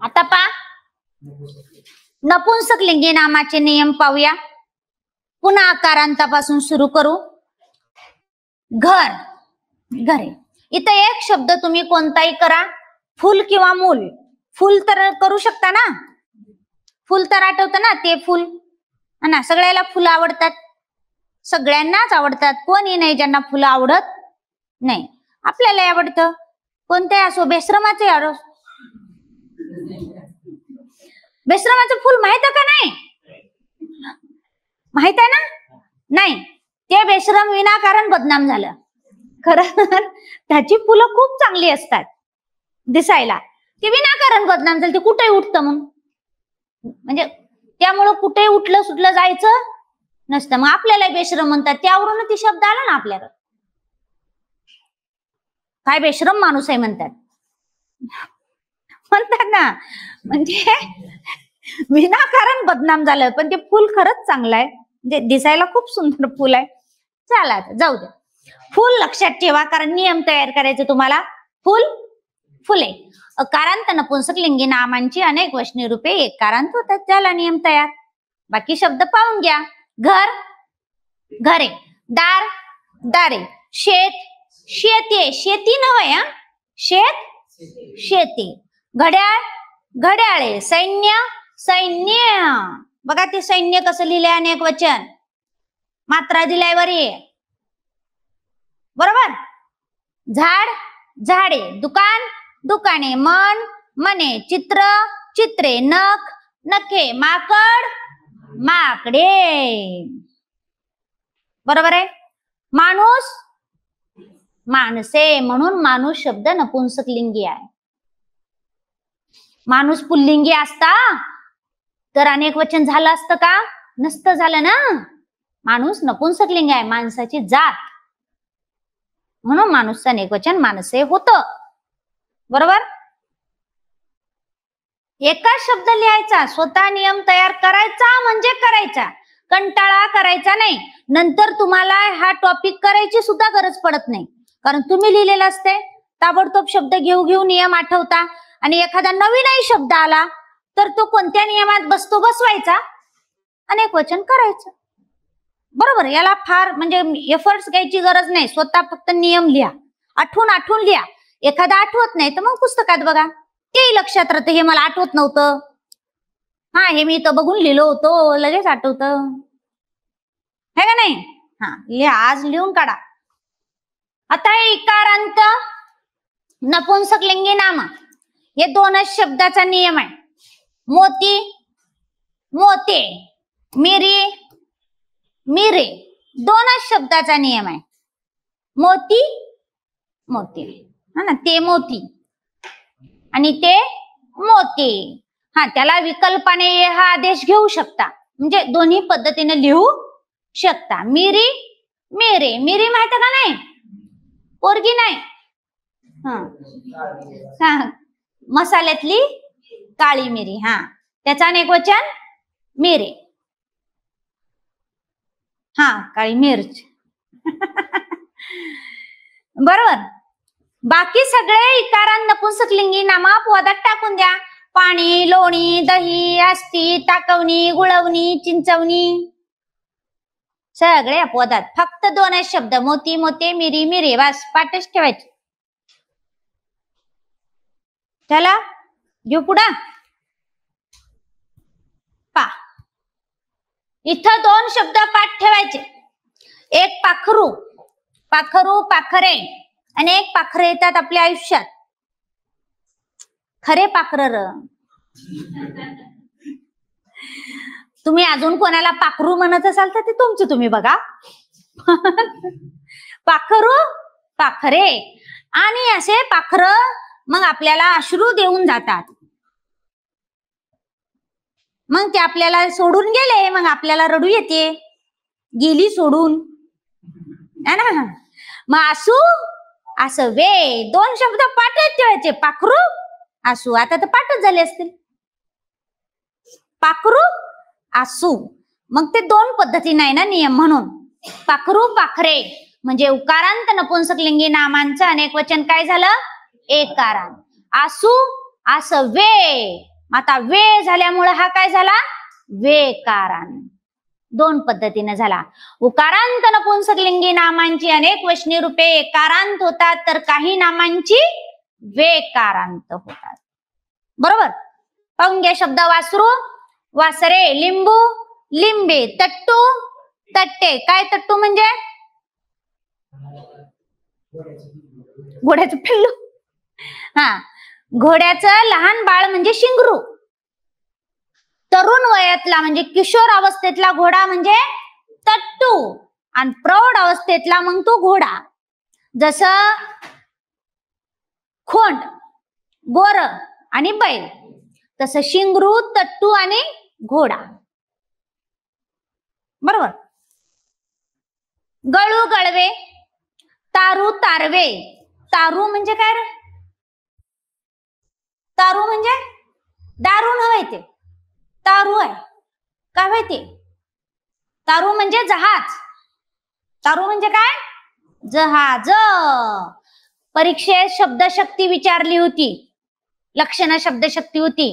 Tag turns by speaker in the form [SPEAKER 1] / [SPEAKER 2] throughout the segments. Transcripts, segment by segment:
[SPEAKER 1] आता पा नपुंसकलिंगी नामाचे नियम पाहूया. पुन्हा आकारांतापासून सुरू करू. घर, घरे. इथं एक शब्द तुम्ही कोणताही करा, फुल किंवा मूल. फुल तर करू शकता ना, फुल तर आठवतं ना, ते फुल ना. सगळ्याला फुलं आवडतात, सगळ्यांनाच आवडतात. कोणी नाही ज्यांना फुलं आवडत नाही. आपल्याला आवडतं, कोणत्या असो, बेश्रमाचे आरो. बेश्रमाचं फुल माहित आहे का नाही? माहित आहे ना? नाही. ते बेश्रम विनाकारण बदनाम झालं. खरं त्याची फुलं खूप चांगली असतात दिसायला. ते विनाकारण बदनाम झालं. ते कुठेही उठतं मग, म्हणजे त्यामुळं कुठेही उठलं सुटलं जायचं नसतं. मग आपल्याला बेश्रम म्हणतात, त्यावरून ती शब्द आला ना आपल्याला. काय बेश्रम माणूस आहे म्हणतात, म्हणतात ना. म्हणजे विनाकारण बदनाम झालं. पण ते फुल खरंच चांगलं आहे, म्हणजे दिसायला खूप सुंदर फुल आहे. चला जाऊ दे. फुल लक्षात ठेवा, कारण नियम तयार करायचे तुम्हाला. फुल, फुले. अकारांत नपुंसकलिंगी नामांची अनेक वचनी रूपे एकारांत होतात, त्याला नियम तयार. बाकी शब्द पाहून घ्या. घर, घरे. दार, दारे. शेत, शेते. शेती नव्हे, शेत, शेती. घड्याळ, घड्याळे. सैन्य, सैन्य. बघा ते सैन्य कसं लिहिलंय, अनेक वचन, मात्रा दिलाय वरी, बरोबर. झाड, झाडे. दुकान, दुकाने. मन, मने. चित्र, चित्रे. नख, नखे. माकड, माकडे. बरोबर आहे. माणूस, माणसे. म्हणून माणूस शब्द नपुंसकलिंगी आहे. माणूस पुल्लिंगी असता तर अनेक वचन झालं असतं का? नसतं झालं ना. माणूस नपुंसकलिंग आहे, माणसाची जात, म्हणून माणूसचं अनेक वचन माणसे होतं. बरोबर. एका शब्द लिहायचा, स्वतः नियम तयार करायचा म्हणजे करायचा, कंटाळा करायचा नाही. नंतर तुम्हाला हा टॉपिक करायची सुद्धा गरज पडत नाही, कारण तुम्ही लिहिलेलं असते. ताबडतोब शब्द घेऊ घेऊ नियम आठवता. आणि एखादा नवीनही शब्द आला तर तो कोणत्या नियमात बसतो, बसवायचा, अनेक वचन करायचं. बरोबर. याला फार म्हणजे एफर्ट्स घ्यायची गरज नाही. स्वतः फक्त नियम लिहा, आठवून आठवून लिहा. एखादा आठवत नाही तर मग पुस्तकात बघा, तेही लक्षात राहतं. हे मला आठवत नव्हतं, हा हे मी इथं बघून लिहिलो होतो, लगेच आठवतं, है का नाही? हा लिहा, आज लिहून काढा. आता हे इकारांत नपुंसकलिंगी नाम, हे दोनच शब्दाचा नियम आहे. मोती, मोते. मिरी, मिरे. दोनच शब्दाचा नियम आहे. मोती, मोती. हा ना, ते मोती आणि ते मोते. हा, त्याला विकल्पाने हा आदेश घेऊ शकता, म्हणजे दोन्ही पद्धतीने लिहू शकता. मिरी, मिरे. मिरी माहिती का नाही? पोरगी नाही, हा, मसाल्यातली काळी मिरी. हा, त्याचा अनेक वचन मिरे. हा, काळी मिर्च. बरोबर. बाकी सगळे इकारांत नपुंसकलिंगी नामा अपवादात टाकून द्या. पाणी, लोणी, दही, आस्ती, टाकवणी, गुळवणी, चिंचवणी, सगळे अपवादात. फक्त दोनच शब्द, मोती, मोते, मिरी, मिरे. बस, पाठच ठेवायचे. चला घेऊ पुढं. पा, इथं दोन शब्द पाठ ठेवायचे. एक पाखरू, पाखरू, पाखरे. आणि एक पाखरे येतात आपल्या आयुष्यात. खरे पाखर. तुम्ही अजून कोणाला पाखरू म्हणत असाल तर ते तुमचं तुम्ही बघा. पाखरू, पाखरे. आणि असे पाखर मग आपल्याला अश्रू देऊन जातात. मग ते आपल्याला सोडून गेले, मग आपल्याला रडू येते, गेली सोडून, है ना. मग आसू, असं वे. दोन शब्द पाठच ठेवायचे, पाखरू, आसू. आता तर पाठच झाले असतील, पाखरू, आसू. मग ते दोन पद्धतीने आहे ना नियम, म्हणून पाखरू, पाखरे म्हणजे उकारांत नपुंसकलिंगी नामांचं अनेक वचन काय झालं? एकारांत. आसू, असं वे. आता वे झाल्यामुळे हा काय झाला? वेकारांत. दोन पद्धतीने झाला. उकारांत नपुंसकलिंगी नामांची अनेक वचनी रूपे एकारांत होतात, तर काही नामांची वेकारांत होतात. बरोबर. पाहून घ्या शब्द. वासरू, वासरे, लिंबू, लिंबे, तट्टू, तट्टे. काय तट्टू म्हणजे? घोड्याचं पिल्लू. हा, घोड्याचं लहान बाळ म्हणजे शिंगरू. तरुण वयातला म्हणजे किशोर अवस्थेतला घोडा म्हणजे तट्टू, आणि प्रौढ अवस्थेतला मग तो घोडा. जसं खोंड, गोर आणि बैल, तसं शिंगरू, तट्टू आणि घोडा. बरोबर. गळू, गळवे, तारू, तारवे. तारू म्हणजे काय रे? तारू म्हणजे दारू नव्हे, ते तारू आहे. काय माहिती? तारू म्हणजे जहाज. तारू म्हणजे काय? जहाज. परीक्षेत शब्दशक्ती विचारली होती, लक्षण शब्दशक्ती होती.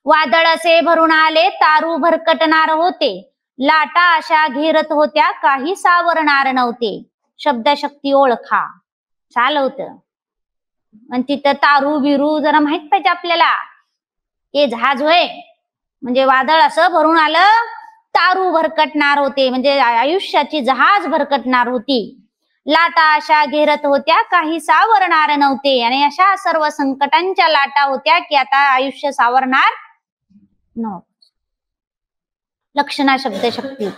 [SPEAKER 1] वादळ असे भरून आले, तारू भरकटणार होते, लाटा अशा घेरत होत्या, काही सावरणार नव्हते. शब्दशक्ती ओळखा. चाल होतं. आणि तिथं तारू बिरू जरा माहित पाहिजे आपल्याला. हे जहाज होय म्हणजे वादळ असं भरून आलं, तारू भरकटणार होते म्हणजे आयुष्याची जहाज भरकटणार होती. लाटा अशा घेरत होत्या, काही सावरणार नव्हते. आणि अशा सर्व संकटांच्या लाटा होत्या की आता आयुष्य सावरणार नव्हतं. लक्षणा शब्दशक्ती.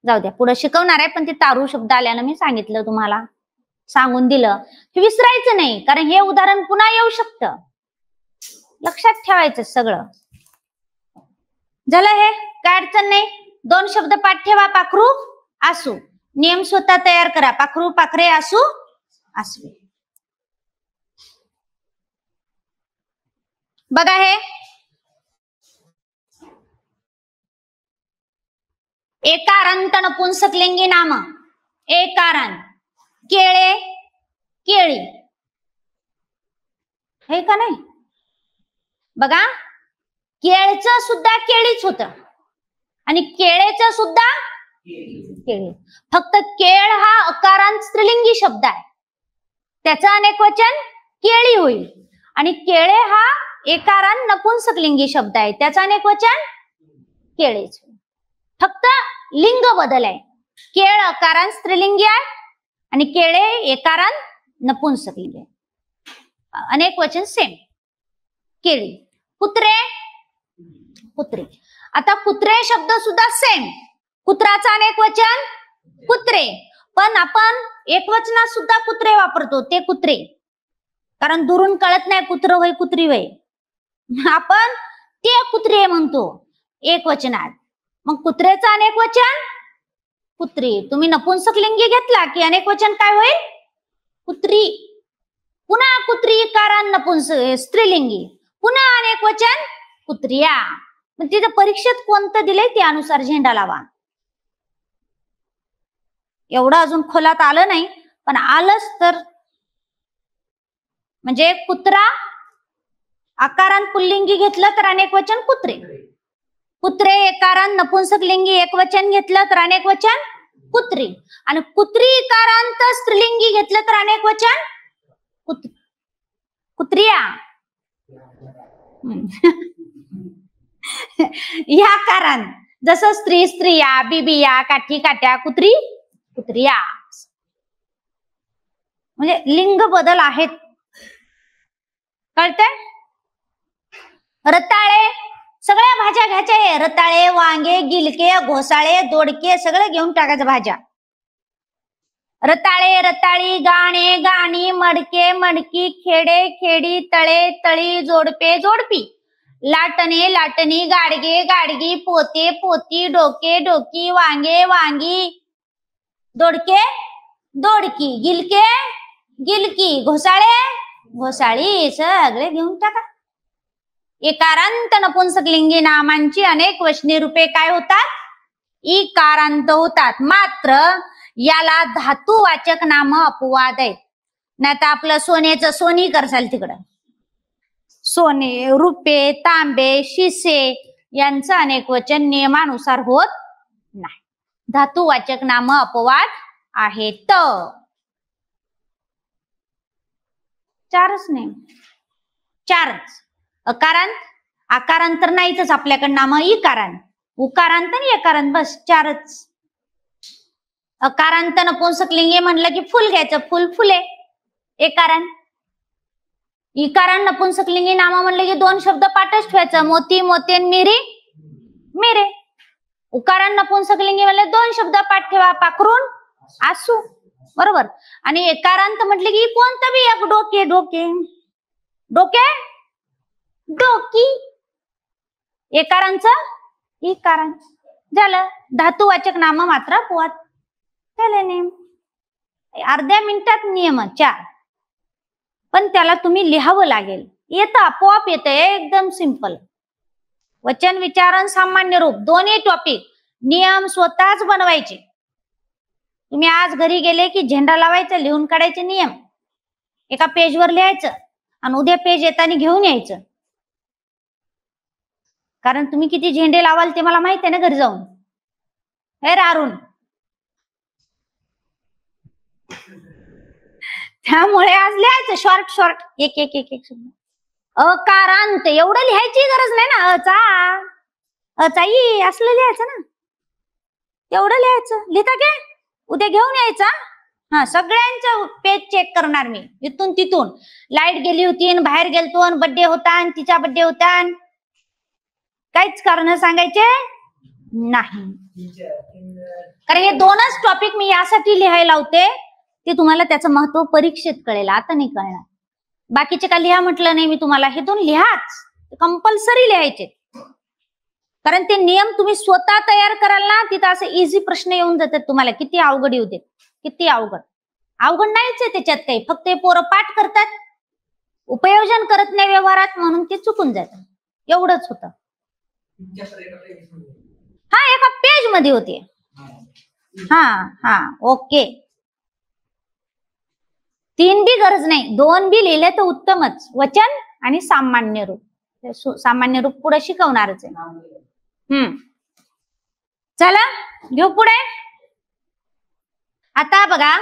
[SPEAKER 1] जाऊ द्या, पुढे शिकवणार आहे, पण ते तारू शब्द आल्यानं मी सांगितलं तुम्हाला, सांगून दिलं. हे विसरायचं नाही, कारण हे उदाहरण पुन्हा येऊ शकतं. लक्षात ठेवायचं सगळं. झालं हे, काय अडचण नाही. दोन शब्द पाठ ठेवा. पाखरू, आसू. नियम स्वतः तयार करा. पाखरू, पाखरे, आसू, आसवे. बघा हे एकारांत नपुंसकलिंगी नाम. एकारांत. केळे, केळी. हे का नाही? बघा, केळचं सुद्धा केळीच होतं आणि केळेचं सुद्धा केळी. फक्त केळ हा अकारांत स्त्रीलिंगी शब्द आहे, त्याचं अनेक वचन केळी होईल. आणि केळे हा एकारांत नपुंसकलिंगी शब्द आहे, त्याचं अनेक वचन केळेच. फक्त लिंग बदल आहे. केळ अकारांत स्त्रीलिंगी आहे आणि केळे एकारांत नपुंसकलिंगी आहे. अनेक वचन सेम. केळी. कुत्रे, कुत्रे. आता कुत्रे शब्द सुद्धा सेम. कुत्राचं अनेक वचन कुत्रे, पण आपण एकवचनात सुद्धा कुत्रे वापरतो, ते कुत्रे. कारण दुरून कळत नाही कुत्र होय कुत्री होय, आपण ते कुत्रे म्हणतो एकवचनात. मग कुत्रेचं अनेक वचन कुत्री. तुम्ही नपुंसकलिंगी घेतला की अनेक वचन काय होईल? कुत्री. पुन्हा कुत्री कारण नपुंसक स्त्रीलिंगी, पुन्हा अनेक वचन कुत्रिया. मग तिथं परीक्षेत कोणतं दिलंय त्यानुसार झेंडा लावा. एवढं अजून खोलात आलं नाही, पण आलंच तर म्हणजे कुत्रा आकारांत पुल्लिंगी घेतलं तर अनेक वचन कुत्रे. कुत्रे एकारांत नपुंसकलिंगी एकवचन घेतलं तर अनेक वचन कुत्री. आणि कुत्री एकारांत स्त्रीलिंगी घेतलं तर अनेक वचन कुत्रिया. या कारांत जसं स्त्री स्त्रिया, बिबिया, काठी काट्या, कुत्री कुत्रिया. म्हणजे लिंग बदल आहेत. कळतंय? रताळे, सगळ्या भाज्या घ्यायच्या आहे. रताळे, वांगे, गिलके, घोसाळे, दोडके सगळे घेऊन टाकायचं भाज्या. रताळे, रताळी, गाणे, गाणी, मडके, मडकी, खेडे, खेडी, तळे, तळी, जोडपे, जोडपी, लाटणे, लाटणी, गाडगे, गाडगी, पोते, पोती, डोके, डोकी, वांगे, वांगी, दोडके, दोडकी, गिलके, गिलकी, घोसाळे, घोसाळी सगळे घेऊन टाका. एकारांत नपुंसकलिंगी नामांची अनेक वचनी रूपे काय होतात? इकारांत होतात. मात्र याला धातुवाचक नाम अपवाद आहेत. नाही तर आपलं सोन्याचं सोनी करसाल तिकडं. सोने, रुपे, तांबे, शिसे यांचं अनेकवचन नियमानुसार होत नाही. धातुवाचक नाम अपवाद आहेत. चारच नाही, चारच. अकारांत, आकारांत तर नाहीच आपल्याकडे नाम. इकारांत, उकारांत आणि एकारांत, बस चारच. अकारांत नपुंसकलिंगी म्हणलं की फुल घ्यायचं, फुल, फुले, एकारांत. इकारांत नपुंसकलिंगी नाम म्हणलं की दोन शब्द पाठच ठेवायचं, मोती, मोतेन, मिरी, मिरे. उकारांत नपुंसकलिंगी म्हणलं दोन शब्द पाठ ठेवा, पाखरून, आसू, बरोबर. आणि एकारांत म्हटलं की कोणतं बी एक, डोके, डोके, डोके, डोकी. एकारांच, इकारांत झालं. धातुवाचक नाम मात्र अपवाद झाले. नेम अर्ध्या मिनिटात नियम 4, पण त्याला तुम्ही लिहावं लागेल. येतं, आपोआप येतं, एकदम सिंपल. वचन, विचारण, सामान्य रूप दोन्ही टॉपिक नियम स्वतःच बनवायचे. तुम्ही आज घरी गेले की झेंडा लावायचा, लिहून काढायचे नियम, एका पेजवर लिहायचं आणि उद्या पेज येताना घेऊन यायचं. कारण तुम्ही किती झेंडे लावाल ते मला माहित आहे ना घरी जाऊन. हे रारून, त्यामुळे आज लिहायचं शॉर्ट शॉर्ट, एक एक एक एक शब्द. अकारांत एवढं लिहायची गरज नाही ना. अचाई असलं लिहायचं ना, एवढं लिहायचं. लिहिता काय? उद्या घेऊन यायचा. हा, सगळ्यांचं पेज चेक करणार मी इथून तिथून. लाईट गेली होती आणि बाहेर गेलतो आणि बर्थडे होता आणि तिचा बर्थडे होता, काहीच कारण सांगायचे नाही. कारण हे दोनच टॉपिक मी यासाठी लिहायला लावते ते तुम्हाला त्याचं महत्व परीक्षेत कळेल, आता नाही कळणार. बाकीचे का लिहा म्हटलं नाही मी तुम्हाला, हे दोन लिहाच, कंपल्सरी लिहायचे. कारण ते नियम तुम्ही स्वतः तयार कराल ना, तिथं असं इझी प्रश्न येऊन जातात तुम्हाला. किती अवघड येऊ देत, किती अवघड. अवघड नाहीच आहे त्याच्यात काही, फक्त हे पोरं पाठ करतात, उपयोजन करत नाही व्यवहारात, म्हणून ते चुकून जातात. एवढंच होतं. हा, एका पेज मध्ये होते. हा हा, ओके. 3 बी गरज नाही, 2 बी लिहिले तर उत्तमच. वचन आणि सामान्य रूप, सामान्य रूप पुढे शिकवणारच आहे. चला घेऊ पुढे. आता बघा,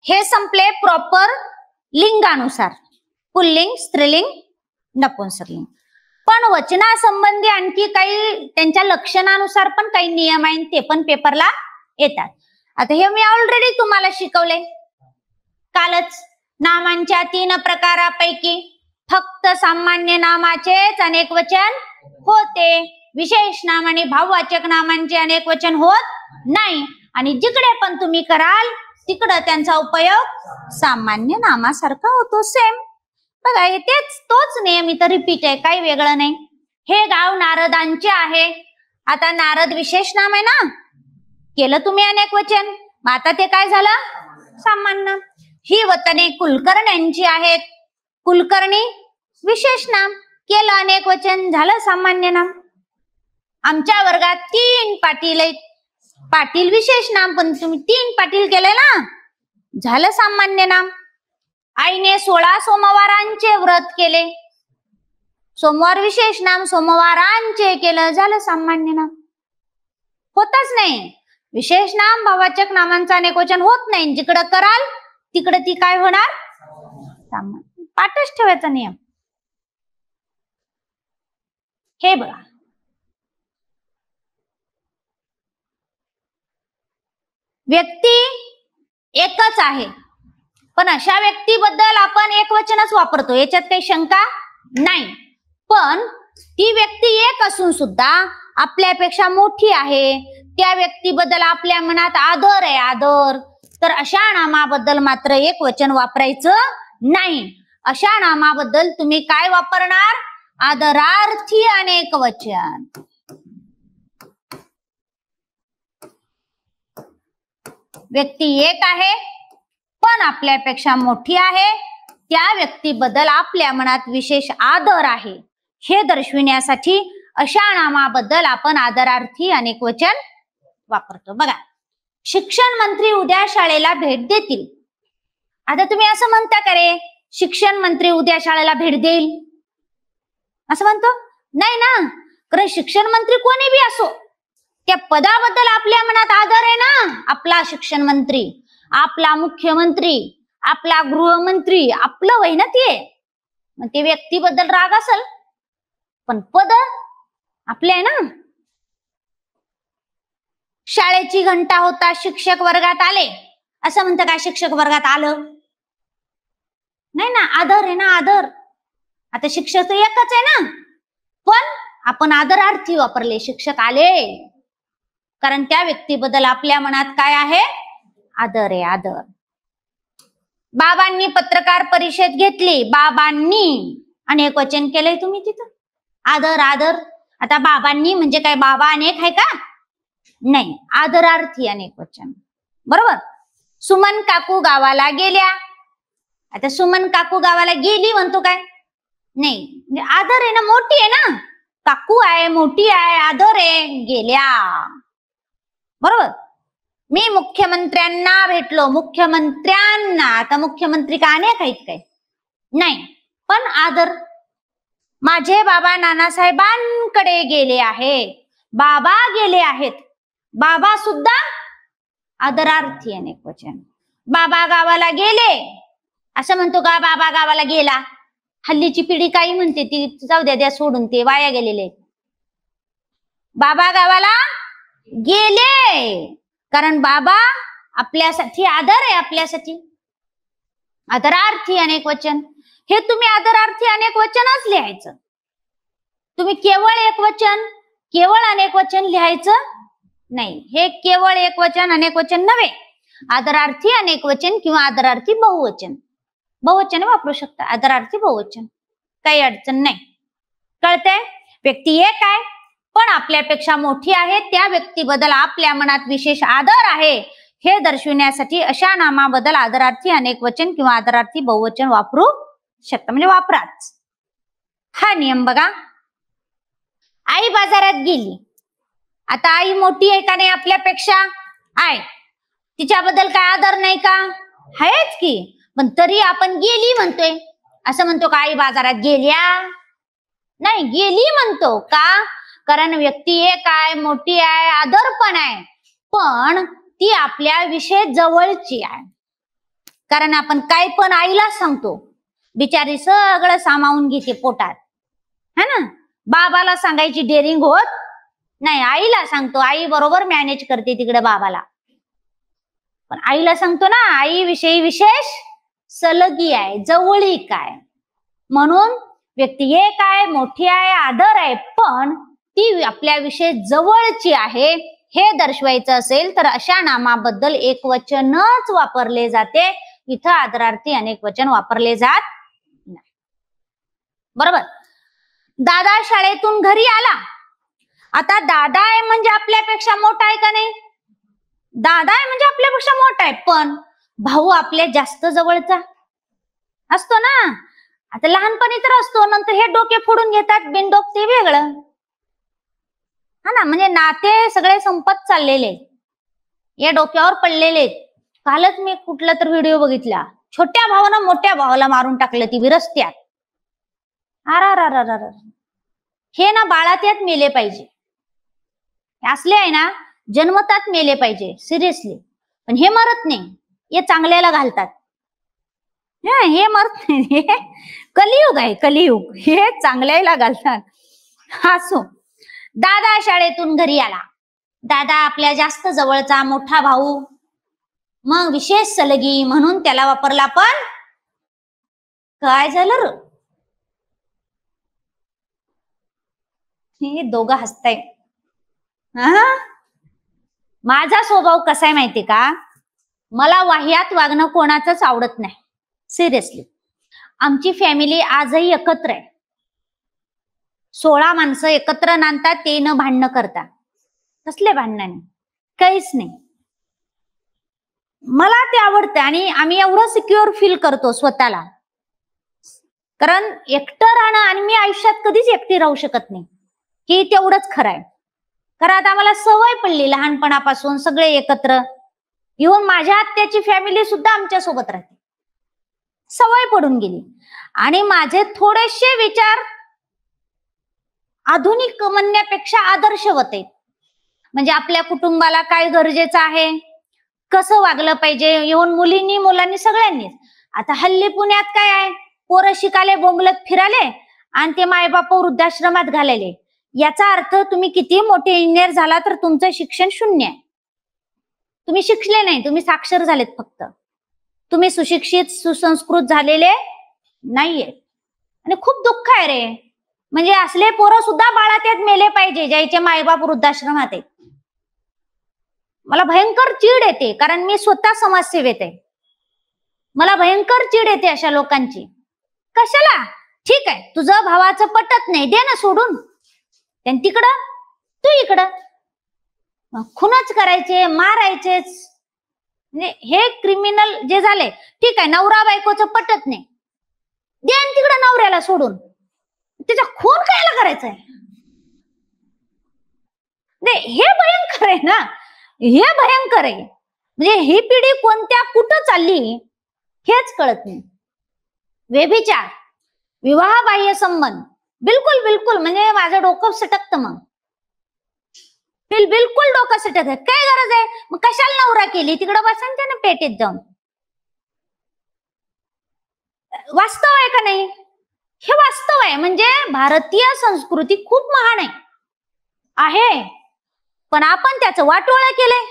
[SPEAKER 1] हे संपले प्रॉपर लिंगानुसार, पुल्लिंग, स्त्रीलिंग, नपुंसकलिंग. पण वचनासंबंधी आणखी काही त्यांच्या लक्षणानुसार पण काही नियम आहेत, ते पण पेपरला येतात. आता हे मी ऑलरेडी तुम्हाला शिकवले कालच. नामांच्या 3 प्रकारापैकी फक्त सामान्य नामाचेच अनेक वचन होते. विशेष नाम आणि भाववाचक नामांचे अनेक वचन होत नाही. आणि जिकडे पण तुम्ही कराल तिकडे त्यांचा उपयोग सामान्य नामासारखा होतो, सेम. बघा, तेच तोच नियम इथं रिपीट आहे, काही वेगळं नाही. हे गाव नारदांचे आहे. आता नारद विशेष नाम आहे ना, केलं तुम्ही अनेक वचन, मग आता ते काय झालं? सामान्य. ही वतने कुलकर्ण्यांची आहेत. कुलकर्णी विशेष नाम, केलं अनेक वचन, झालं सामान्य नाम. आमच्या वर्गात 3 पाटील आहेत. पाटील विशेष नाम, पण तुम्ही 3 पाटील केले ना, झालं सामान्य नाम. आईने 16 सोमवारांचे व्रत केले. सोमवार विशेष नाम, सोमवारांचे केलं, झालं सामान्य नाम. होतच नाही. विशेष नाम भाववाचक नामांचा अनेकवचन होत नाही. जिकडं कराल तिकडे ती काय होणार? सामान्य. पाठच ठेवायचा नियम. हे बघा, व्यक्ती एकच आहे, पण अशा व्यक्तीबद्दल आपण एकवचनच वापरतो, याच्यात काही शंका नाही. पण ती व्यक्ती एक असून सुद्धा आपल्यापेक्षा मोठी आहे, त्या व्यक्तीबद्दल आपल्या मनात आदर आहे, आदर, तर अशा नामाबद्दल मात्र एकवचन वापरायचं नाही. अशा नामाबद्दल तुम्ही काय वापरणार? आदरार्थी अनेकवचन. व्यक्ती एक आहे पण आपल्यापेक्षा मोठी आहे, त्या व्यक्तीबद्दल आपल्या मनात विशेष आदर आहे, हे दर्शविण्यासाठी अशा नामाबद्दल आपण आदरार्थी अनेकवचन वापरतो. बघा, शिक्षण मंत्री उद्या शाळेला भेट देतील. आता तुम्ही असं म्हणता का रे, शिक्षण मंत्री उद्या शाळेला भेट देईल? असं म्हणतो नाही ना, कारण शिक्षण मंत्री कोणी बी असो, त्या पदाबद्दल आपल्या मनात आदर आहे ना. आपला शिक्षण मंत्री, आपला मुख्यमंत्री, आपला गृहमंत्री आपलं वय ना ते. मग ते व्यक्तीबद्दल राग असेल, पण पद आपले आहे ना. शाळेची घंटा होता, शिक्षक वर्गात आले, असं म्हणतं काय शिक्षक वर्गात आलं नाही ना. आदर आहे ना, आदर. आता शिक्षक तर एकच आहे ना, पण आपण आदरार्थी वापरले. शिक्षक आले कारण त्या व्यक्तीबद्दल आपल्या मनात काय आहे, आदर आहे, आदर. बाबांनी पत्रकार परिषद घेतली, बाबांनी अनेक वचन केलंय तुम्ही तिथं. आदर आदर. आता बाबांनी म्हणजे काय बाबा अनेक आहे का, नाही, आदरार्थी अनेक वचन. बरोबर. सुमन काकू गावाला गेल्या. आता सुमन काकू गावाला गेली म्हणतो काय, नाही, म्हणजे आदर आहे ना, मोठी आहे ना, काकू आहे, मोठी आहे, आदर आहे, गेल्या. बरोबर. मी मुख्यमंत्र्यांना भेटलो, मुख्यमंत्र्यांना. आता मुख्यमंत्री का अनेक आहेत काय, नाही, पण आदर. माझे बाबा नानासाहेबांकडे गेले आहे, बाबा गेले आहेत, बाबा सुद्धा आदरार्थी अनेक वचन. बाबा गावाला गेले असं म्हणतो का, बाबा गावाला गेला. हल्लीची पिढी काही म्हणते ती जाऊ द्या सोडून, ते वाया गेलेले. बाबा गावाला गेले कारण बाबा आपल्यासाठी आदर आहे, आपल्यासाठी आदरार्थी अनेक वचन. हे तुम्ही आदरार्थी अनेक वचनच लिहायचं. तुम्ही केवळ एक वचन, केवळ अनेक वचन लिहायचं नाही. हे केवळ एक वचन अनेक वचन नव्हे, आदरार्थी अनेक वचन किंवा आदरार्थी बहुवचन. बहुवचन वापरू शकता, आदरार्थी बहुवचन, काही अडचण नाही. कळतंय. व्यक्ती एक आहे पण आपल्यापेक्षा मोठी आहे, त्या व्यक्तीबद्दल आपल्या मनात विशेष आदर आहे हे दर्शविण्यासाठी अशा नामाबद्दल आदरार्थी अनेक वचन किंवा आदरार्थी बहुवचन वापरू शकता, म्हणजे वापराच. हा नियम बघा. आई बाजारात गेली. आता आई मोठी आहे का नाही आपल्यापेक्षा, आहे, तिच्याबद्दल काय आदर नाही का, आहेच की, पण तरी आपण गेली म्हणतोय. असं म्हणतो का आई बाजारात गेल्या, नाही, गेली म्हणतो का, कारण व्यक्ती एक आहे, मोठी आहे, आदर पण आहे, पण ती आपल्या विषय जवळची आहे. कारण आपण काय पण आईला सांगतो, बिचारी सगळं सामावून घेते पोटात, है ना. बाबाला सांगायची डेअरिंग होत नाही, आईला सांगतो, आई बरोबर मॅनेज करते तिकडे बाबाला. पण आईला सांगतो ना, आई विषयी विशेष सलगी आहे, जवळीक आहे. म्हणून व्यक्ती एक आहे, मोठी आहे, आदर आहे, पण ती आपल्याविषयी जवळची आहे हे दर्शवायचं असेल तर अशा नामाबद्दल एक वचनच वापरले जाते. इथं आदरार्थी अनेक वचन वापरले जात नाही. बरोबर. दादा शाळेतून घरी आला. आता दादा आहे म्हणजे आपल्यापेक्षा मोठा आहे का नाही, दादा आहे म्हणजे आपल्यापेक्षा मोठा आहे, पण भाऊ आपल्या जास्त जवळचा असतो ना. आता लहानपणी तर असतो, नंतर हे डोके फोडून घेतात बिनडोक, ते वेगळं, हा ना. म्हणजे नाते सगळे संपत चाललेले, या डोक्यावर पडलेले. कालच मी कुठला तर व्हिडिओ बघितला, छोट्या भावानं मोठ्या भावाला मारून टाकलं ती रस्त्यात. अर हे ना बाळात्यात मेले पाहिजे, असले आहे ना जन्मतात मेले पाहिजे, सिरियसली. पण हे मरत नाही, हे चांगल्याला घालतात, हे मरत नाही. कलियुग आहे, कलियुग, हे चांगल्याला घालतात. असो. दादा शाळेतून घरी आला. दादा आपल्या जास्त जवळचा मोठा भाऊ, मग विशेष सलगी म्हणून त्याला वापरला. पण काय झालं र, हे दोघं हसताय. माझा स्वभाव कसा आहे माहिती का, मला वाह्यात वागणं कोणाचंच आवडत नाही, सिरियसली. आमची फॅमिली आजही एकत्र आहे. 16 माणसं एकत्र नांदतात, ते न भांडणं करता. कसले भांडण, काहीच नाही. मला ते आवडतं आणि आम्ही एवढं सिक्युअर फील करतो स्वतःला. कारण एकटं राहणं, आणि मी आयुष्यात कधीच एकटी राहू शकत नाही, की तेवढंच खरं आहे. कारण आता आम्हाला सवय पडली लहानपणापासून सगळे एकत्र. इव्हन माझ्या आत्याची फॅमिली सुद्धा आमच्या सोबत राहते, सवय पडून गेली. आणि माझे थोडेसे विचार आधुनिक म्हणण्यापेक्षा आदर्शवत आहेत. म्हणजे आपल्या कुटुंबाला काय गरजेचं आहे, कसं वागलं पाहिजे, येऊन मुलींनी मुलांनी सगळ्यांनीच. आता हल्ली पुण्यात काय आहे, पोरं शिकाले बोंबलत फिराले आणि ते मायबाप वृद्धाश्रमात घालायले. याचा अर्थ तुम्ही किती मोठे इंजिनियर झाला तर तुमचं शिक्षण शून्य आहे. तुम्ही शिकले नाही, तुम्ही साक्षर झालेत फक्त. तुम्ही सुशिक्षित सुसंस्कृत झालेले नाहीये. आणि खूप दुःख आहे रे. म्हणजे असले पोरं सुद्धा बाळात्यात मेले पाहिजे ज्याचे मायबाप वृद्धाश्रमात आहेत. मला भयंकर चीड येते, कारण मी स्वतः समाजसेवेत आहे. मला भयंकर चीड येते अशा लोकांची. कशाला? ठीक आहे, तुझं भावाचं पटत नाही, दे ना सोडून. त्यांनी तिकडं, तू इकडं. खूनच करायचे, मारायचेच. म्हणजे हे क्रिमिनल जे झाले, ठीक आहे, नवरा बायकोचं पटत नाही, दे तिकडं नवऱ्याला सोडून. त्याचा खून कायला करायचंय? हे भयंकर आहे ना, हे भयंकर आहे. म्हणजे ही पिढी कोणत्या कुठं चालली हेच कळत नाही. व्यभिचार, विवाहबाह्य संबंध, बिलकुल बिलकुल म्हणजे माझं डोकं सटकतं. मग बिलकुल डोकं सटकत. काय गरज आहे मग? कशाला नवरा केली? तिकडं बसायचं ना पेटेत जाऊन. वास्तव आहे का नाही? हे वास्तव आहे. म्हणजे भारतीय संस्कृती खूप महान आहे, पण आपण त्याचं वाटोळं केलंय.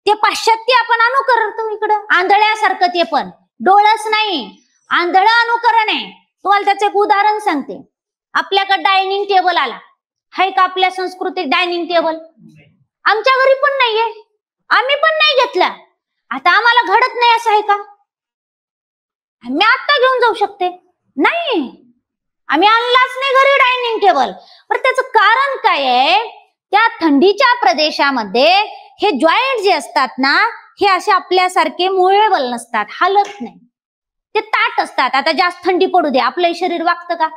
[SPEAKER 1] ते पाश्चात्य आपण अनुकरतो इकडं आंधळ्यासारखं. ते पण डोळस नाही, आंधळ अनुकरण आहे. तुम्हाला त्याचं एक उदाहरण सांगते. आपल्याकडे डायनिंग टेबल आला, हाय का आपल्या संस्कृतीत डायनिंग टेबल? आमच्या घरी पण नाहीये, आम्ही पण नाही घेतला. आता आम्हाला घडत नाही असं आहे का? मी आता घेऊन जाऊ शकते? नाही, आम्ही आणलाच नाही घरी डायनिंग टेबल. पण त्याचं कारण काय आहे? त्या थंडीच्या प्रदेशामध्ये हे जॉईंट जे असतात ना, हे असे आपल्यासारखे मुव्हेबल नसतात, हलत नाही. ते ताट असतात. आता जास्त थंडी पडू दे, आपलं शरीर वागतं का?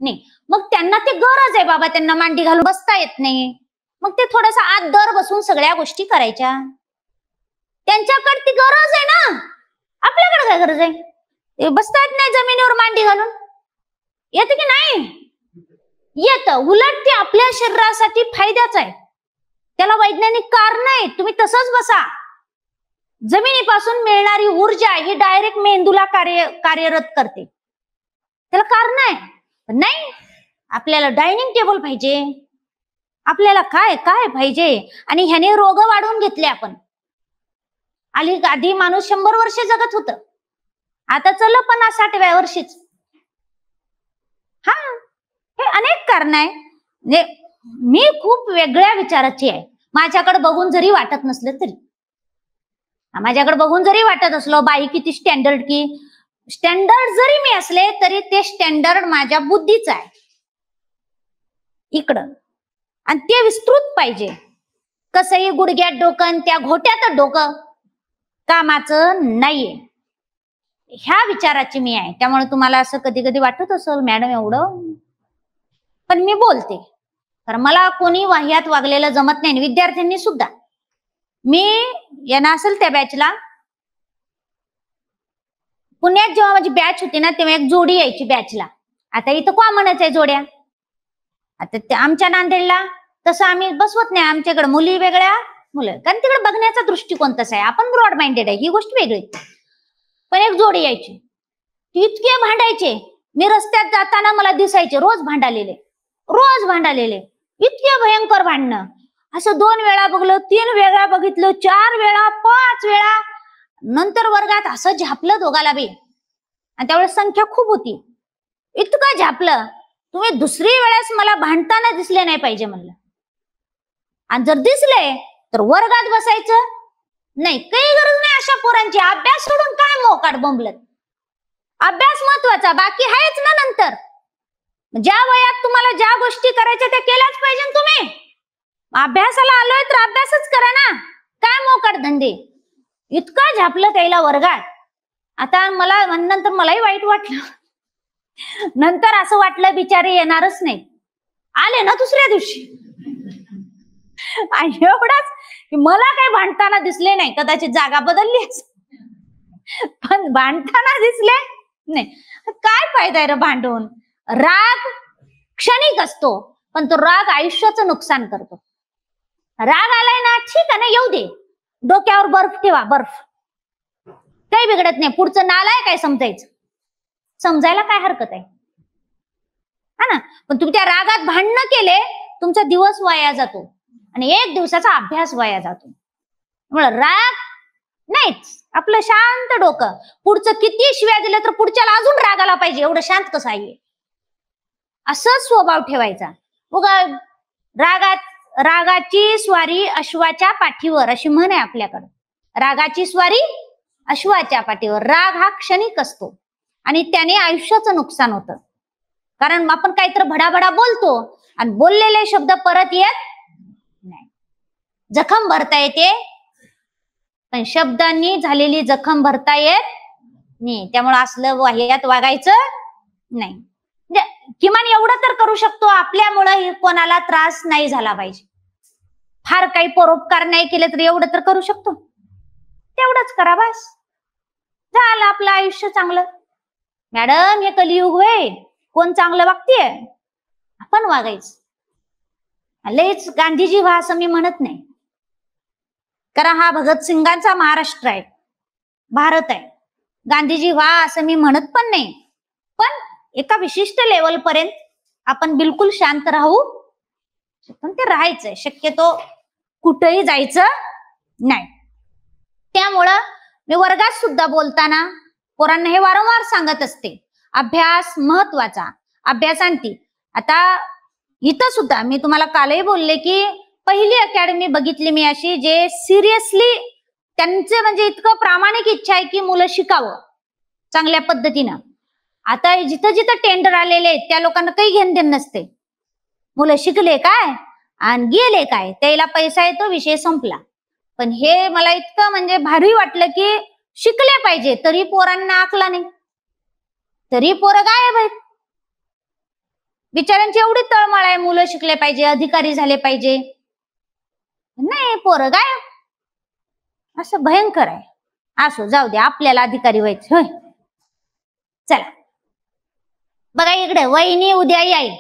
[SPEAKER 1] नाही. मग त्यांना ते गरज आहे बाबा, त्यांना मांडी घालून बसता येत नाही. मग ते थोडस आत दर बसून सगळ्या गोष्टी करायच्या. त्यांच्याकडे ती गरज आहे ना. आपल्याकडे काय गरज आहे? बसता येत नाही जमिनीवर मांडी घालून? येते की नाही? येत. उलट ते आपल्या शरीरासाठी फायद्याचं आहे. त्याला वैज्ञानिक कारण आहे. तुम्ही तसंच बसा. जमिनीपासून मिळणारी ऊर्जा ही डायरेक्ट मेंदूला कार्यरत करते. त्याला कारण आहे. नाही, आपल्याला डायनिंग टेबल पाहिजे, आपल्याला काय काय पाहिजे. आणि ह्याने रोग वाढवून घेतले आपण. आधी माणूस 100 वर्ष जगत होत, आता चल 50-60व्या वर्षीच. हा, हे अनेक कारण आहे. म्हणजे मी खूप वेगळ्या विचाराची आहे. माझ्याकडे बघून जरी वाटत नसलं तरी, माझ्याकडे बघून जरी वाटत असलो बाई किती स्टँडर्ड, की स्टँडर्ड जरी मी असले तरी ते स्टँडर्ड माझ्या बुद्धीचं आहे इकडं. आणि ते विस्तृत पाहिजे. कसंही गुडघ्यात डोकं त्या घोट्यात डोकं कामाचं नाहीये, ह्या विचाराची मी आहे. त्यामुळे तुम्हाला असं कधी कधी वाटत असेल मॅडम एवढं, पण मी बोलते कारण मला कोणी वाह्यात वागलेलं जमत नाही. विद्यार्थ्यांनी सुद्धा. मी यांना असेल त्या बॅचला, पुण्यात जेव्हा माझी बॅच होती ना तेव्हा एक जोडी यायची बॅचला. आता इथं कॉमनच आहे जोड्या. आता आमच्या नांदेडला तसं आम्ही बसवत नाही. आमच्याकडे मुली वेगळ्या, मुलं, कारण तिकडे बघण्याचा दृष्टिकोन तसा आहे. आपण ब्रॉड माइंडेड आहे, ही गोष्ट वेगळी. पण एक जोडी यायची, इतके भांडायचे. मी रस्त्यात जाताना मला दिसायचे रोज भांडालेले, इतके भयंकर भांडणं. असं 2 वेळा बघलं, 3 वेळा बघितलं, 4 वेळा, 5 वेळा. नंतर वर्गात असं झापलं दोघाला बी. आणि त्यावेळेस संख्या खूप होती. इतकं झापलं, तुम्ही दुसरी वेळेस मला भांडताना दिसले नाही पाहिजे म्हणलं. आणि जर दिसले तर वर्गात बसायचं नाही. काही गरज नाही अशा पोरांची. अभ्यास सोडून काय मोकाट बोंबलत? अभ्यास महत्वाचा, बाकी आहेच ना नंतर. ज्या वयात तुम्हाला ज्या गोष्टी करायच्या त्या केल्याच पाहिजे तुम्ही. अभ्यासाला आलोय तर अभ्यासच करा ना, काय मोकाट धंदे. इतकं झापलं त्याला वर्गात. आता मला नंतर मलाही वाईट वाटलं. नंतर असं वाटलं बिचारे येणारच नाही. आले ना दुसऱ्या दिवशी. आणि एवढंच मला काही भांडताना दिसले नाही. कदाचित जागा बदलली पण भांडताना दिसले नाही. काय फायदा आहे रे भांडून? राग क्षणिक असतो, पण तो राग आयुष्याचं नुकसान करतो. राग आलाय ना, ठीक आहे ना, येऊ दे, डोक्यावर बर्फ ठेवा, बर्फ, काही बिघडत नाही. पुढचं नालाय काय समजायचं, समजायला काय हरकत आहे, हा ना. पण तुम्ही त्या रागात भांडणं केले, तुमचा दिवस वाया जातो आणि एक दिवसाचा अभ्यास वाया जातो. राग नाहीच, आपलं शांत डोकं. पुढचं किती शिव्या दिलं तर पुढच्याला अजून राग आला पाहिजे, एवढं शांत कसं आहे, असं स्वभाव ठेवायचा. उगा रागाची स्वारी अश्वाच्या पाठीवर, अशी म्हण आहे आपल्याकडं. रागाची स्वारी अश्वाच्या पाठीवर. राग हा क्षणिक असतो आणि त्याने आयुष्याचं नुकसान होतं. कारण आपण काहीतरी भडाभडा बोलतो आणि बोललेले शब्द परत येत नाही. जखम भरता येते पण शब्दांनी झालेली जखम भरता येत नाही. त्यामुळे असलं वाह्यात वागायचं नाही. म्हणजे किमान एवढं तर करू शकतो, आपल्यामुळे कोणाला त्रास नाही झाला पाहिजे. फार काही परोपकार नाही केले तर एवढं तर करू शकतो, तेवढंच करा, बस झालं आपलं आयुष्य चांगलं. मॅडम हे कलियुग होय, कोण चांगलं वागतेय, आपण वागायचं. लयच गांधीजी व्हा असं मी म्हणत नाही, कारण हा भगतसिंगांचा महाराष्ट्र आहे, भारत आहे. गांधीजी व्हा असं मी म्हणत पण नाही, पण एका विशिष्ट लेवल पर्यंत आपण बिलकुल शांत राहू, पण ते राहायचंय, शक्यतो कुठेही जायचं नाही. त्यामुळं मी वर्गात सुद्धा बोलताना पोरांना हे वारंवार सांगत असते, अभ्यास महत्वाचा, अभ्यासांती. आता इथं सुद्धा मी तुम्हाला कालही बोलले की पहिली अकॅडमी बघितली मी अशी, जे सिरियसली त्यांचे म्हणजे इतकं प्रामाणिक इच्छा आहे की मुलं शिकावं चांगल्या पद्धतीनं. आता जिथं जिथं टेंडर आलेले आहेत त्या लोकांना काही घेणं देणं नसते, मुलं शिकले काय आणि गेले काय, त्याला पैसा येतो, विषय संपला. पण हे मला इतकं म्हणजे भारी वाटलं की शिकले पाहिजे, तरी पोरांना आकला नाही, तरी पोरं गायब आहेत. बिचाऱ्यांची एवढी तळमळ आहे, मुलं शिकले पाहिजे, अधिकारी झाले पाहिजे, नाही पोरं गायब. असं भयंकर आहे. असो, जाऊ दे, आपल्याला अधिकारी व्हायचं होय. चला बघा इकडे, वहिनी उद्या येईल.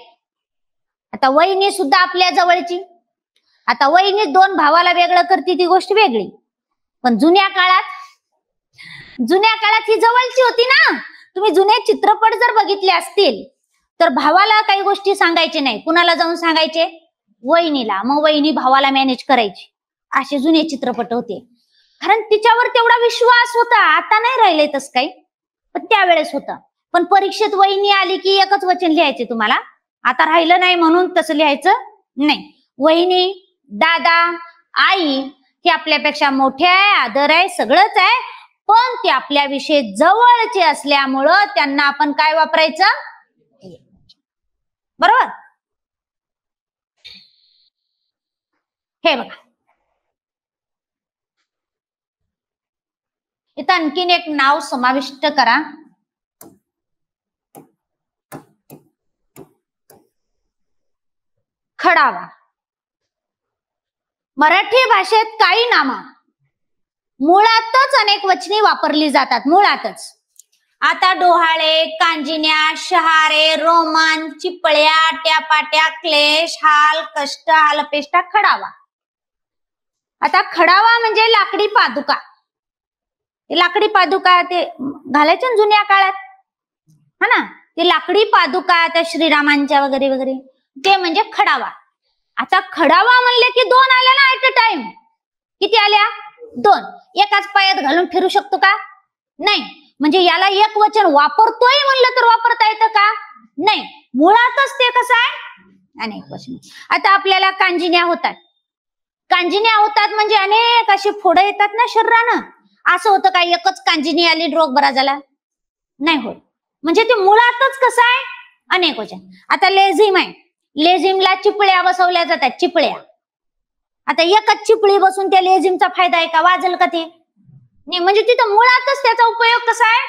[SPEAKER 1] आता वहिनी सुद्धा आपल्या जवळची. आता वहिनी दोन भावाला वेगळं करते ती गोष्ट वेगळी, पण जुन्या काळात ही जवळची होती ना. तुम्ही जुने चित्रपट जर बघितले असतील तर भावाला काही गोष्टी सांगायचे नाही, कुणाला जाऊन सांगायचे, वहिनीला. मग वहिनी भावाला मॅनेज करायची, असे जुने चित्रपट होते. कारण तिच्यावर तेवढा विश्वास होता. आता नाही राहिले तस काही, पण त्यावेळेस होतं. पण परीक्षेत वहिनी आली की एकच वचन लिहायचे तुम्हाला, आता राहिलं नाही म्हणून तसं लिहायचं नाही. वहिनी, दादा, आई हे आपल्यापेक्षा मोठे आहे, आदर आहे, सगळंच आहे, पण ते आपल्याविषयी जवळचे असल्यामुळं त्यांना आपण काय वापरायचं, बरोबर. हे बघा इथं आणखीन एक नाव समाविष्ट करा, खडावा. मराठी भाषेत काही नामं मुळातच अनेक वचनी वापरली जातात, मुळातच. आता डोहाळे, कांजिन्या, शहारे, रोमन, चिपळ्या, ट्यापाट्या, क्लेश, हाल, कष्ट, हालपेष्टा, खडावा. आता खडावा म्हणजे लाकडी पादुका. लाकडी पादुका ते घालायच्या जुन्या काळात, हा ना, ते लाकडी पादुका त्या श्रीरामांच्या वगैरे वगैरे, ते म्हणजे खडावा. आता खडावा म्हणले की दोन आल्या ना ऍट अ टाइम. किती आल्या? दोन. एकाच पायात घालून फिरू शकतो का? नाही. म्हणजे याला एक वचन वापरतोय म्हणलं तर वापरता येतं का? नाही. मुळातच ते कसं आहे, अनेक वचन. आता आपल्याला कांजिन्या होतात. कांजिन्या होतात म्हणजे अनेक अशी फोडं येतात ना शरीरानं. असं होतं का एकच कांजिनी आली रोग बरा झाला? नाही होत. म्हणजे ते मुळातच कसं आहे, अनेक वचन. आता लेझिम आहे, लेझिमला चिपळ्या बसवल्या जातात, चिपळ्या. आता एकच चिपळी बसून त्या लेझिमचा फायदा आहे का? वाजल का ते? नाही. म्हणजे तिथं मुळातच त्याचा उपयोग कसा आहे,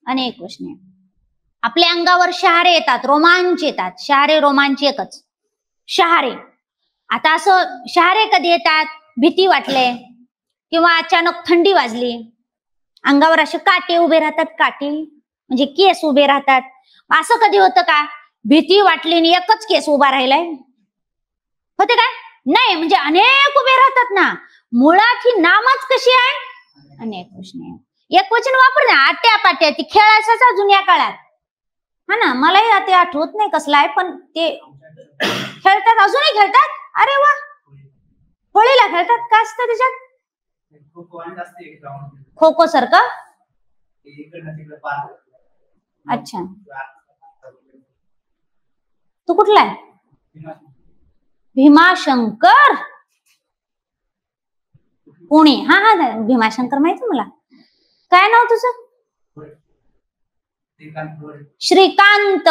[SPEAKER 1] अनेक वचने. आपल्या अंगावर शहारे येतात, रोमांच येतात. शहारे रोमांच एकच शहारे. आता असं शहारे कधी येतात? भीती वाटले किंवा अचानक थंडी वाजली, अंगावर असे काटे उभे राहतात, काटे म्हणजे केस उभे राहतात. असं कधी होतं का? भीती वाटली आणि एकच केस उभा राहिलाय, होते काय? नाही, म्हणजे अनेक उभे राहतात ना. मुळात ही नामच कशी आहे? अनेक वचने. एक वचन वापर ना, आट्या पाट्या ती खेळायचं जुन्या काळात. हा ना, मलाही ते आठवत नाही कसला आहे, पण ते खेळतात, अजूनही खेळतात. अरे वा, होळीला खेळतात. काय असतं त्याच्यात? खो खो सारखं. अच्छा, तू कुठला आहे? भीमाशंकर पुणे. हा हा, भीमाशंकर माहिती मला. काय नाव तुझं? श्रीकांत.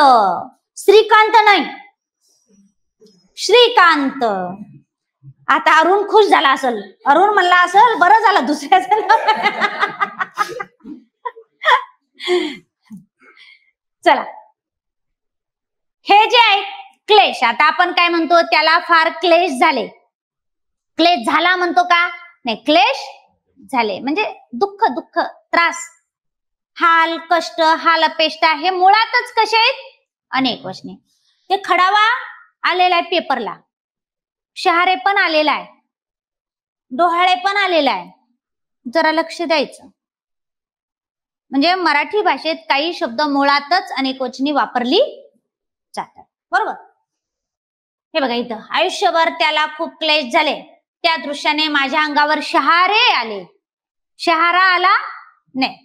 [SPEAKER 1] श्रीकांत नाही, श्रीकांत. आता अरुण खुश झाला असेल. अरुण म्हणला असेल बरं झालं दुसऱ्याचं. चला, हे जे आहे क्लेश. आता आपण काय म्हणतो? त्याला फार क्लेश झाले. क्लेश झाला म्हणतो का? नाही, क्लेश झाले म्हणजे दुःख, दुःख, त्रास, हाल, कष्ट, हाल अपेष्टा हे मुळातच कसे आहेत? अनेक वचने. ते खडावा आलेला आहे पेपरला, शहारे पण आलेला आहे, डोहाळे पण आलेला आहे. जरा लक्ष द्यायचं. म्हणजे मराठी भाषेत काही शब्द मुळातच अनेक वचनी वापरली जातात. बरोबर? हे बघा इथं, आयुष्यभर त्याला खूप क्लेश झाले, त्या दृश्याने माझ्या अंगावर शहारे आले. शहारा आला नाही.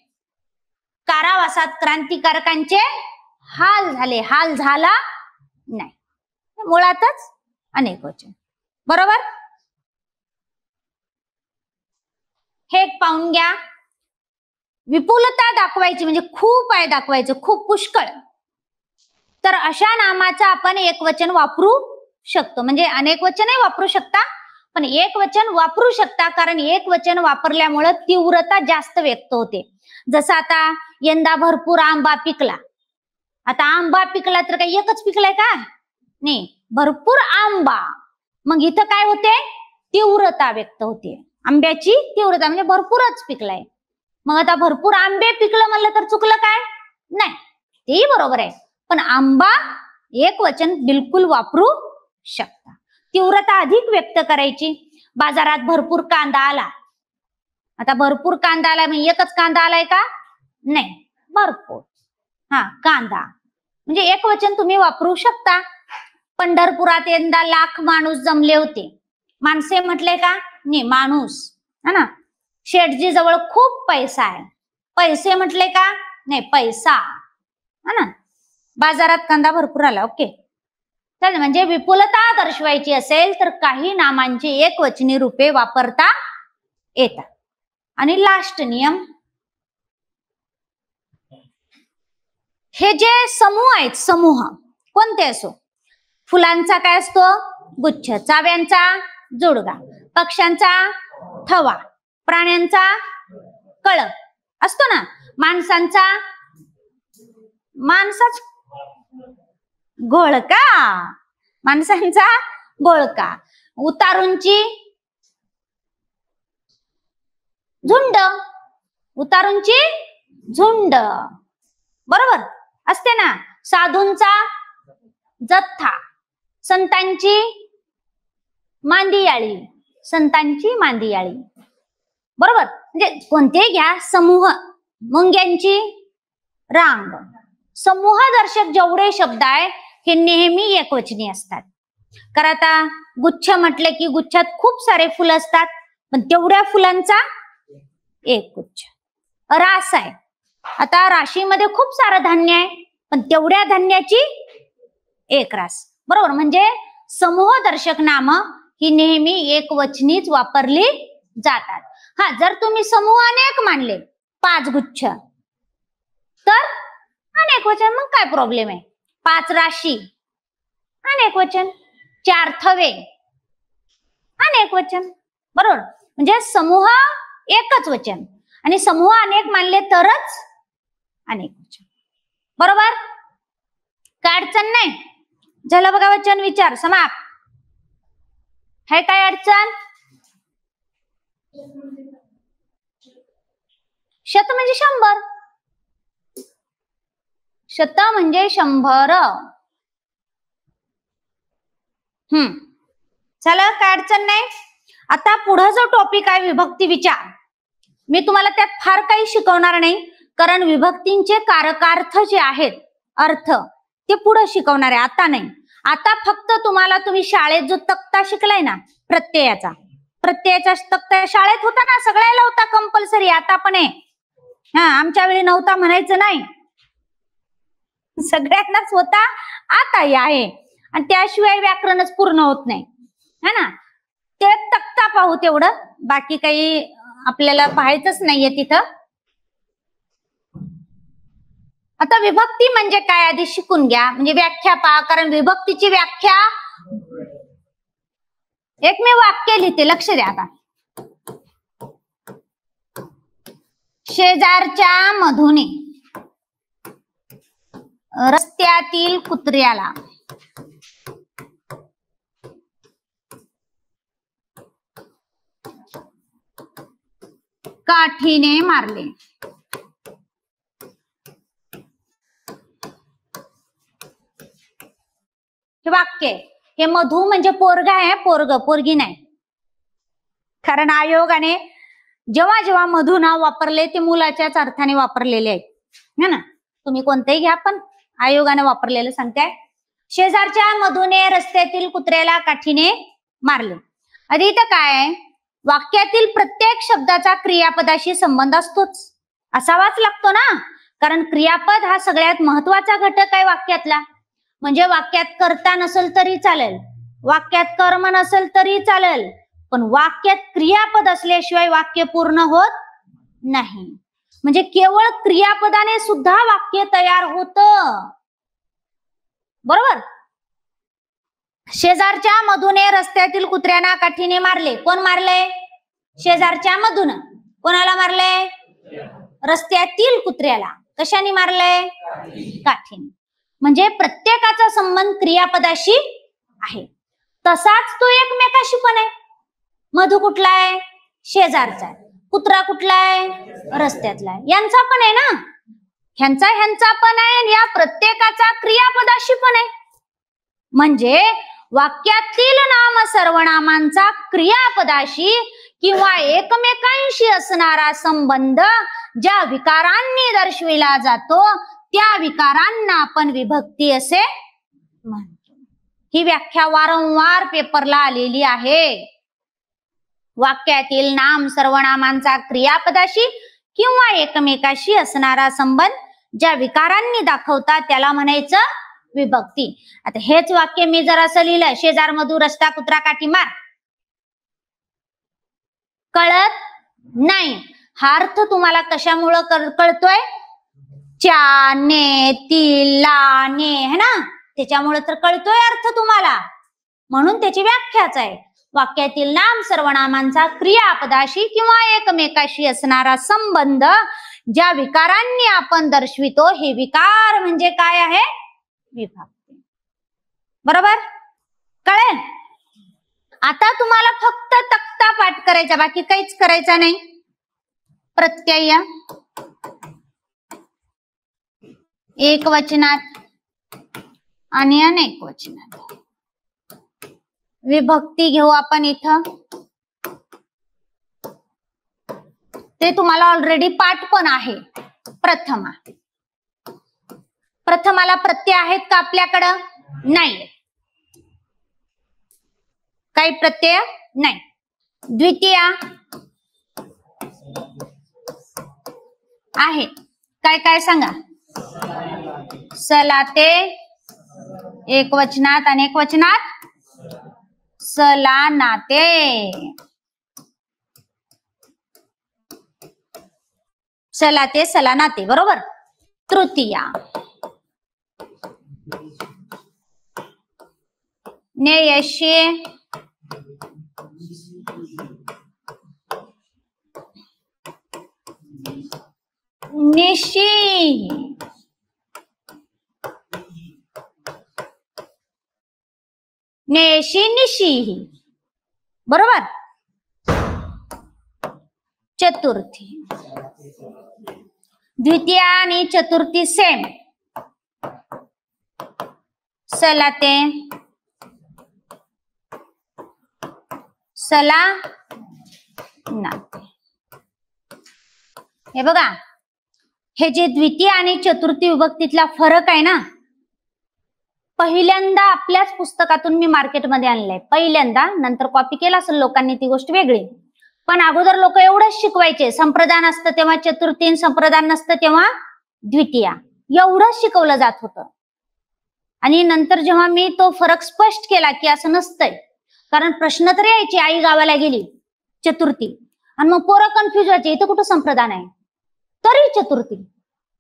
[SPEAKER 1] कारावासात क्रांतिकारकांचे हाल झाले, हाल झाला नाही. मुळातच अनेक वचन. बरोबर? हे एक पाहून घ्या. विपुलता दाखवायची म्हणजे खूप आहे दाखवायचं, खूप पुष्कळ. तर अशा नामाचं आपण एक वचन वापरू शकतो. म्हणजे अनेक वचनही वापरू शकता, पण एक वचन वापरू शकता, कारण एक वचन वापरल्यामुळे तीव्रता जास्त व्यक्त होते. जसं आता यंदा भरपूर आंबा पिकला. आता आंबा पिकला तर काही एकच पिकलाय का? नाही, भरपूर आंबा. मग इथं काय होते? तीव्रता व्यक्त होते. आंब्याची तीव्रता म्हणजे भरपूरच पिकलाय. मग आता भरपूर आंबे पिकलं म्हणलं तर चुकलं काय? नाही, तेही बरोबर आहे. पण आंबा एक वचन बिलकुल वापरू शकता. तीव्रता अधिक व्यक्त करायची. बाजारात भरपूर कांदा आला. आता भरपूर कांदा आला म्हणजे एकच कांदा आलाय का? नाही, भरपूर. हा, कांदा म्हणजे एक वचन तुम्ही वापरू शकता. पंढरपुरात यंदा लाख माणूस जमले होते. माणसे म्हटले का? नाही, माणूस. हा ना. शेठजी जवळ खूप पैसा आहे. पैसे म्हटले का? नाही, पैसा. हा ना. बाजारात कांदा भरपूर आला. ओके, चालेल. म्हणजे विपुलता दर्शवायची असेल तर काही नामांची एक वचनी रूपे वापरता येतात. आणि लास्ट नियम, हे जे समूह आहेत, समूह कोणते असो, फुलांचा काय असतो? गुच्छ. चाव्यांचा जोडगा. पक्ष्यांचा थवा. प्राण्यांचा कळप असतो ना. माणसांचा घोळका. माणसांचा घोळका. उतारूंची झुंड. उतारूंची झुंड. बरोबर असते ना. साधूंचा जथ्था. संतांची मांदियाळी. संतांची मांदियाळी. बरोबर? म्हणजे कोणतेही घ्या, समूह. मुंग्यांची रांग. समूह दर्शक जेवढे शब्द आहे हे नेहमी एकवचनी असतात. कारण आता गुच्छ म्हटले की गुच्छात खूप सारे फुलं असतात, पण तेवढ्या फुलांचा एक गुच्छ. रास आहे. आता राशीमध्ये खूप सारं धान्य आहे, पण तेवढ्या धान्याची एक रास. बरोबर? म्हणजे समूह दर्शक नाम ही नेहमी एक वचनीच वापरली जातात. हा, जर तुम्ही समूह अनेक मानले, 5 गुच्छ, तर अनेक वचन. मग काय प्रॉब्लेम आहे? 5 राशी अनेक वचन. 4 थवे अनेक वचन. बरोबर? म्हणजे समूह एकच वचन आणि समूह अनेक मानले तरच अनेक वचन. बरोबर? काय अडचण नाही? झालं बघा वचन विचार समाप्त. है काय अडचण? शत म्हणजे 100. शत म्हणजे 100. चला काय अडचण नाही. आता पुढे जो टॉपिक आहे विभक्ती विचार, मी तुम्हाला त्यात फार काही शिकवणार नाही, कारण विभक्तींचे कारकार्थ जे आहेत, अर्थ, ते पुढे शिकवणार आहे, आता नाही. आता फक्त तुम्हाला, तुम्ही शाळेत जो तक्ता शिकलाय ना प्रत्ययाचा तक्ता शाळेत होता ना, सगळ्याला होता कंपल्सरी, आता पण आहे. आमच्या वेळी नव्हता म्हणायचं नाही, सगळ्यांनाच होता, आताही आहे. आणि त्याशिवाय व्याकरणच पूर्ण होत नाही, है ना. ते तक्ता पाहू तेवढं, बाकी काही आपल्याला पाहायचंच नाहीये तिथं. आता विभक्ती म्हणजे काय आधी शिकून घ्या, म्हणजे व्याख्या पहा, कारण विभक्तीची व्याख्या, एक मी वाक्य लिहिते, लक्ष द्या. आता शेजारच्या मधुने रस्त्यातील कुत्र्याला काठीने मारले. हे वाक्य, हे मधू म्हणजे पोरगा आहे, पोरगी नाही. कारण आयोगाने जेव्हा जेव्हा मधू नाव वापरले ते मुलाच्याच अर्थाने वापरलेले आहेत, है ना. तुम्ही कोणतेही घ्या, पण आयोगाने वापरलेलं सांगताय. शेजारच्या मधूने रस्त्यातील कुत्र्याला काठीने मारले. आधी इथं काय, वाक्यातील प्रत्येक शब्दाचा क्रियापदाशी संबंध असतोच, असावाच लागतो ना, कारण क्रियापद हा सगळ्यात महत्वाचा घटक आहे वाक्यातला. म्हणजे वाक्यात कर्ता नसेल तरी चालेल, वाक्यात कर्म नसेल तरी चालेल, पण वाक्यात क्रियापद असल्याशिवाय वाक्य पूर्ण होत नाही. म्हणजे केवळ क्रियापदाने सुद्धा वाक्य तयार होतं, बरोबर. शेजारच्या मधूने रस्त्यातील कुत्र्यांना काठीने मारले. कोण मारले? शेजारच्या मधून. कोणाला मारले? रस्त्यातील कुत्र्याला. कशाने मारले? काठीने. म्हणजे प्रत्येकाचा संबंध क्रियापदाशी आहे. तसाच तो एकमेकाशी पण आहे. मधू कुठला आहे? शेजारचा आहे. कुत्रा कुठला आहे? रस्त्यातला आहे. यांचा पण आहे ना, ह्यांचा पण आहे, या प्रत्येकाचा क्रियापदाशी पण आहे. म्हणजे वाक्यातील नाम सर्वनामांचा क्रियापदाशी किंवा एकमेकांशी असणारा संबंध ज्या विकारांनी दर्शविला जातो त्या विकारांना आपण विभक्ती असे म्हणतो. ही व्याख्या वारंवार पेपरला आलेली आहे. वाक्यातील नाम सर्वनामांचा क्रियापदाशी किंवा एकमेकाशी असणारा संबंध ज्या विकारांनी दाखवतात त्याला म्हणायचं विभक्ती. आता हेच वाक्य मी जर असं लिहिलं, शेजार मधू रस्ता कुत्रा काठी मार, कळत नाही. हा अर्थ तुम्हाला कशामुळं कळतोय? च्या, ने, ती, ला, ने, है ना, त्याच्यामुळे तर कळतोय अर्थ तुम्हाला, म्हणून त्याची व्याख्याच आहे. वाक्यातील नाम सर्वनामांचा क्रियापदाशी किंवा एकमेकाशी असणारा संबंध ज्या विकारांनी आपण दर्शवितो, हे विकार म्हणजे काय आहे? विभक्ती. बरोबर, कळेल? आता तुम्हाला फक्त तक्ता पाठ करायचा, बाकी काहीच करायचा नाही. प्रत्यय एक वचनात आणि अनेक वचनात. विभक्ती घेऊ आपण इथं, ते तुम्हाला ऑलरेडी पाठ पण आहे. प्रथमा, प्रथमाला प्रत्यय आहेत का आपल्याकडं? नाही, काही प्रत्यय नाही. द्वितीया आहे, काय काय सांगा? सलाते एक वचनात अनेक वचनात सला नाते. सलाते सला नाते, बरोबर. तृतीया नेयशी निशी नेशी निशी, बरोबर. चतुर्थी, द्वितीय आणि चतुर्थी सेम. सलाते सला नाते. हे बघा, हे जे द्वितीय आणि चतुर्थी विभक्तीतला फरक आहे ना, पहिल्यांदा आपल्याच पुस्तकातून मी मार्केटमध्ये आणलंय. पहिल्यांदा, नंतर कॉपी केला असेल लोकांनी ती गोष्ट वेगळी. पण अगोदर लोक एवढंच शिकवायचे, संप्रदान असतं तेव्हा चतुर्थी, संप्रदान नसतं तेव्हा द्वितीया, एवढंच शिकवलं जात होतं. आणि नंतर जेव्हा मी तो फरक स्पष्ट केला की असं नसतंय, कारण प्रश्न तर यायचे, आई गावाला गेली चतुर्थी, आणि मग पोरं कन्फ्युज व्हायचे, इथं कुठं संप्रदान आहे तरी चतुर्थी,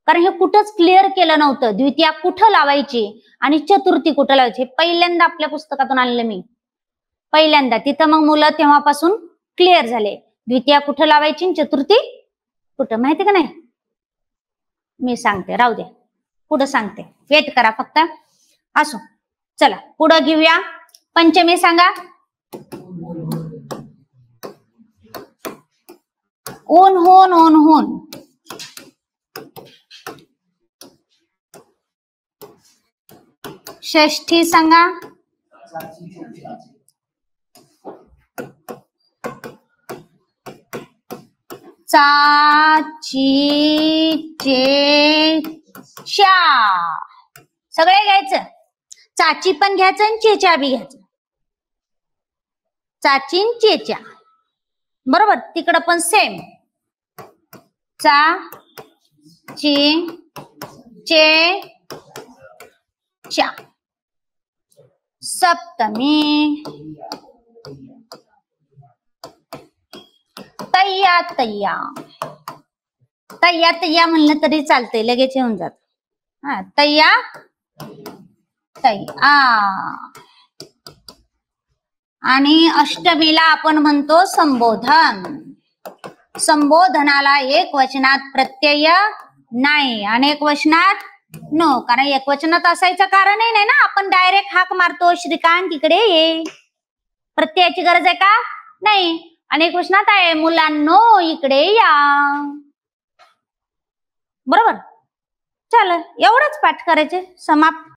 [SPEAKER 1] कारण हे कुठंच क्लिअर केलं नव्हतं. द्वितीया कुठं लावायची आणि चतुर्थी कुठं लावायची, पहिल्यांदा आपल्या पुस्तकातून आणलं मी, पहिल्यांदा. तिथं मग मुलं तेव्हापासून क्लिअर झाले, द्वितीया कुठं लावायची, चतुर्थी कुठं, माहिती का नाही? मी सांगते, राहू द्या, पुढं सांगते, वेट करा फक्त. असो, चला पुढं घेऊया. पंचमी सांगा. ऊन होन, ऊन होन. षष्ठी सांगा. चा ची चे च्या. सगळे घ्यायचं, चाची पण घ्यायचं आणि चेच्या बी घ्यायचं. चाची चेच्या, बरोबर. तिकडं पण सेम, चा ची चे च्या. सप्तमी. तय्या तय्या. तय्या तय्या म्हणलं तरी चालतंय, लगेच येऊन जात. हा, तय्या तय्या. आणि अष्टमीला आपण म्हणतो संबोधन. संबोधनाला एक वचनात प्रत्यय नाही, अनेक वचनात नो, कारण एक वचनात असायचं कारणही नाही ना, आपण डायरेक्ट हाक मारतो, श्रीकांत इकडे ये, प्रत्ययाची गरज आहे का? नाही. अनेक वचनात आहे, मुलांनो इकडे या, बरोबर. चला, एवढंच पाठ करायचे, समाप्त.